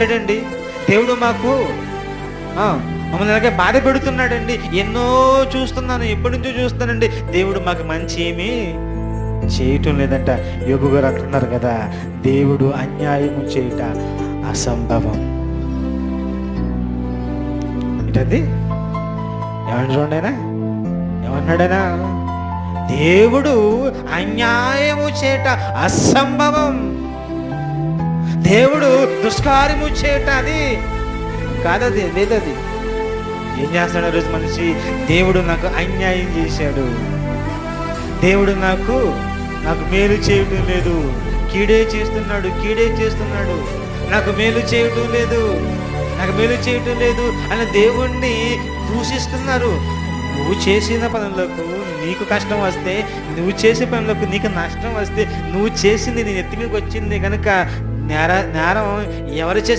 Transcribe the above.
చేయడండి. దేవుడు మాకు మమ్మల్ని అలాగే బాధ పెడుతున్నాడండి. ఎన్నో చూస్తున్నాను, ఎప్పటి నుంచో చూస్తానండి, దేవుడు మాకు మంచి ఏమీ చేయటం లేదంట. యోగు గారు అంటున్నారు కదా, దేవుడు అన్యాయము చేయుట అసంభవం. ఏంటది? ఏమన్నా చూడండి, ఆయన ఏమన్నాడైనా, దేవుడు అన్యాయము చేయుట అసంభవం. దేవుడు దుష్కార్యము చేయట అది కాదది, లేదది. ఏం చేస్తాడు రోజు మనిషి? దేవుడు నాకు అన్యాయం చేశాడు, దేవుడు నాకు మేలు చేయటం లేదు, కీడే చేస్తున్నాడు, నాకు మేలు చేయటం లేదు అని దేవుణ్ణి దూషిస్తున్నారు. నువ్వు చేసిన పనులకు నీకు కష్టం వస్తే, నువ్వు చేసే పనులకు నీకు నష్టం వస్తే, నువ్వు చేసింది నీ నెత్తి మీదకి వచ్చింది కనుక నేరం ఎవరు చేసిన